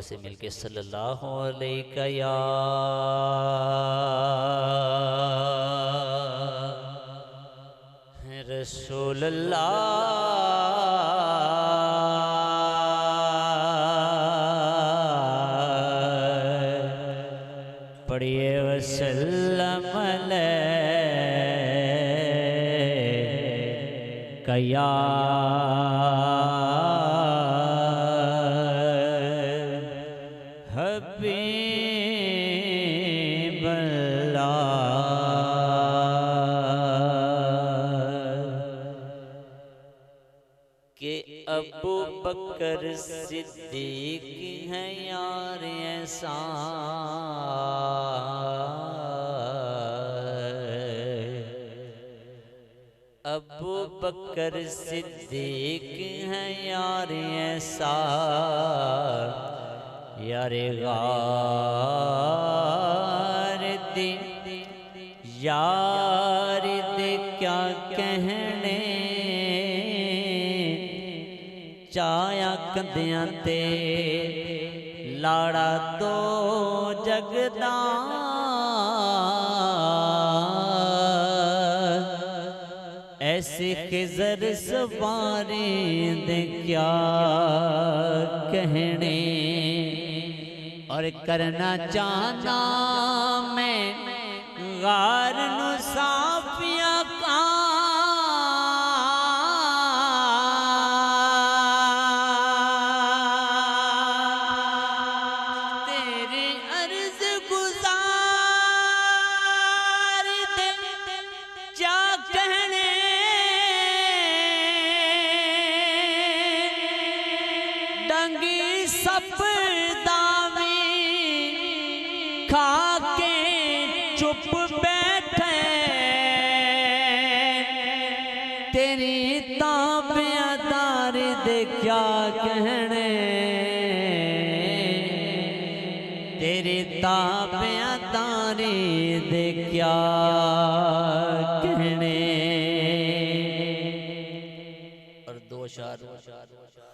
से मिलके सल्लल्लाहु अलैहि या रसूल अल्लाह पढ़िए वसल्लम अलैका हबीब के अबू बकर सिद्दीक है यार ऐसा अबू बकर सिद्दीक है यार ऐसा यारे गार दे यार दे क्या कहने चाया कंदियां ते लाड़ा तो जगदा ऐसे खिजर सवारी दे क्या कहने और करना चाहना मैं गार नु साफिया का तेरे अर्ज गुजार दे क्या कहने डंगी सब खा के चुप बैठे तेरी ताबियादार दे क्या कहने तेरी ताबियादार दे क्या कहने। और दो शार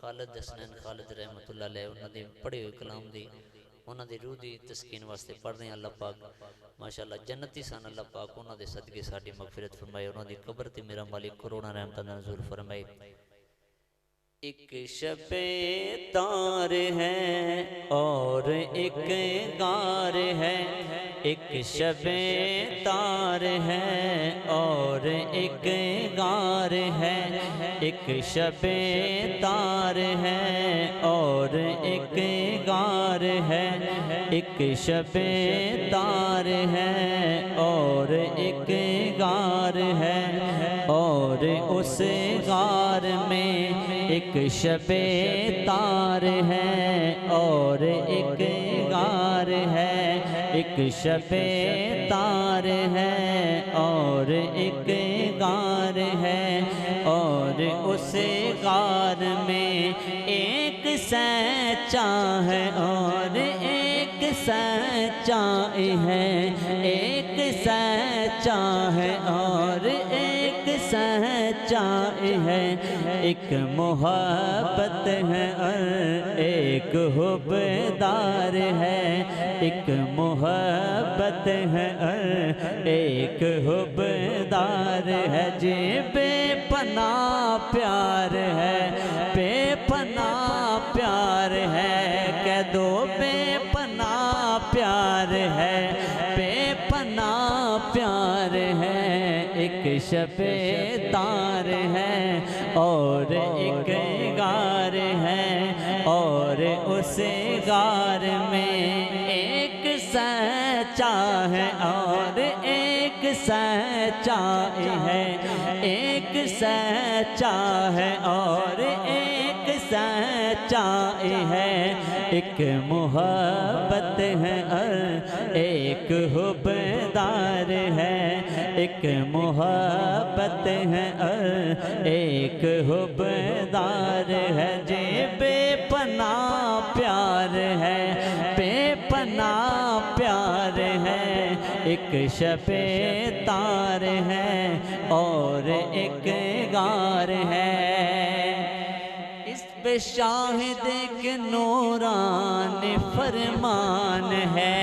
खालिद हसनैन खालिद रहमतुल्लाह अलैह उन्हां दे पढ़े हुए कलाम दी उन्हां दी रूह दी तस्कीन वास्ते पढ़ रहे हैं। अल्लाह पाक माशाअल्लाह जन्नती सन। अल्लाह पाक उन्हां दे सदके साडी मगफिरत फरमाए उन्हां दी कब्र ते मेरा मालिक करोड़ां रहमतां नज़ूल फरमाए। एक शबे तार है और एक गार है एक शबे तार है और एक गार है एक शबे तार है और एक गार है एक शबे तार है और एक गार है और उस गार में एक शबे तार है और एक गार है एक शबे तार है और एक गार है और उस गार में एक सच्चा है और एक सच्चा है एक सच्चा है और एक सच्चा है एक मोहब्बत है और एक हुब्बदार है एक मोहब्बत है और एक हुब्बदार है जी बेपना प्यार है बेपना प्यार है कह दो बेपना प्यार है बेपना प्यार है एक शबे तार है और एक गार है और उस गार में एक सच्चा है और एक सच्चा है एक सच्चा है और एक सच्चा है एक मोहब्बत है और एक हुब्बदार है एक मोहब्बत है और एक हुब्बदार है जे बेपना प्यार है बेपना प्यार है एक शबे तार है और एक गार है। इस पे पे शाहिद के नूरान फरमान है,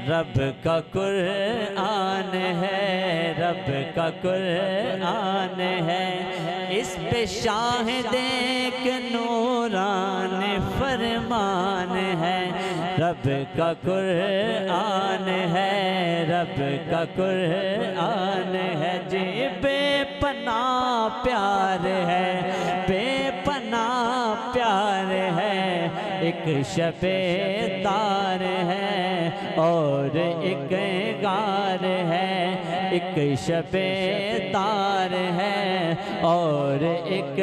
रब का कुरान है, रब का कुरान है। इस पे शाहिद के नूरान फरमान है, रब का कुरान है, रब का कुरान है जी। बेपनाह प्यार है, बेपनाह प्यार है, एक शबे तार है और एक गार है, एक शबे तार है और एक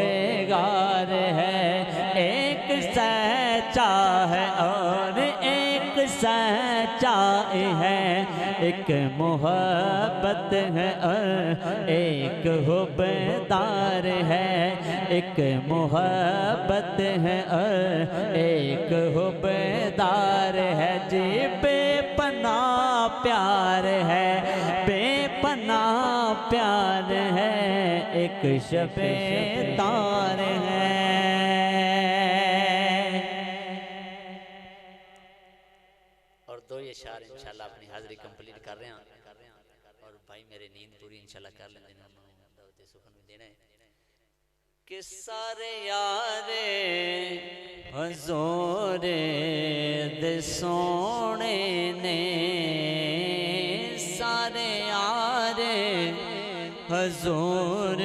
गार है। एक सच्चा है और एक सच्चा है, एक मोहब्बत है और एक हुब्बदार है, एक मोहब्बत है और एक हुब्बदार है जी। बेपनाह प्यार है, बेपनाह प्यार है, एक शबे तार है। और दो ये शार इंशाल्लाह अपनी हाजिरी कंप्लीट कर रहे हैं और भाई मेरे नींद पूरी इंशाल्लाह कर लेंगे, दावत सुखन में देना है कि सारे यारे हुजूर दे सोने ने, सारे यारे हुजूर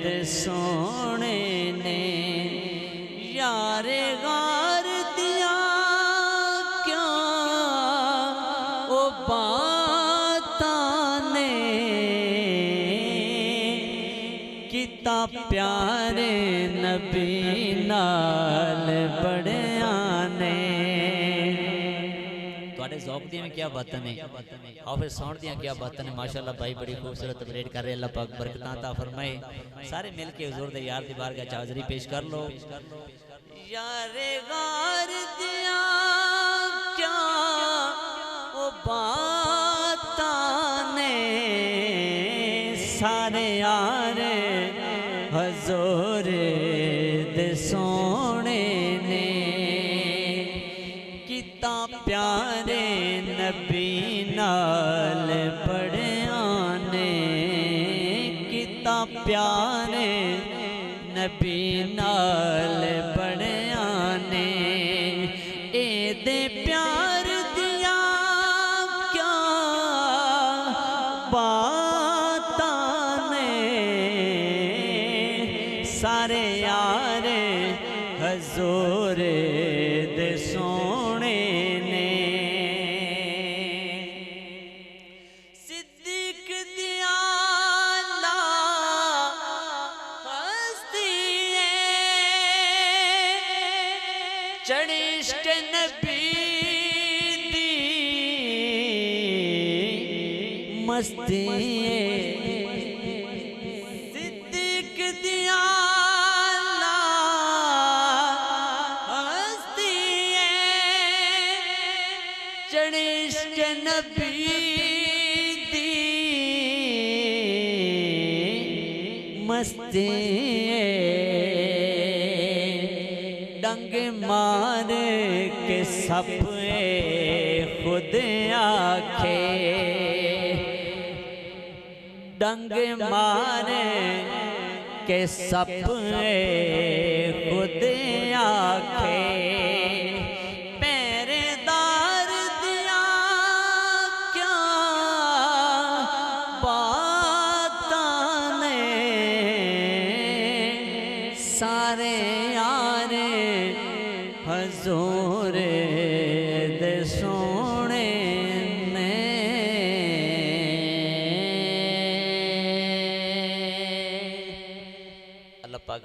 दे सोने ने, यारे गार दिया क्या ओ बाता ने, किता प्यारे नबी नाल बड़िया ने। तुहाडे ज़ौक़ दी में क्या बातें ने, हाफिज़ साउंड दी क्या बातें ने, माशाअल्लाह भाई बड़ी खूबसूरत अपडेट कर रहे। अल्लाह पाक बरकतां अता फरमाए। सारे मिल के हुजूर दे यार दी बारगाह च हाज़री पेश कर लो। यारे गार दिया क्या ओ बाता ने, सारे यारे हुजूर दे सोने ने, किता प्यारे नबी नाल बड़िया ने, किता प्यारे नबी नाल बड़िया ने। ए दे प्यार दिया क्या बाता ने, सारे यारे हुजूर दे सोने ने। सिद्दीक दिया ला हस्ती चढ़िश्क नबी दी मस्ती, सिद्दीक दिया चढ़िश्क नबी दी मस्ती, डंग मार के सपने खुद आखे, डंग मार के सपने खुद आखे। सारे यारे हुजूर दे सोने ने। अल्लाह पाक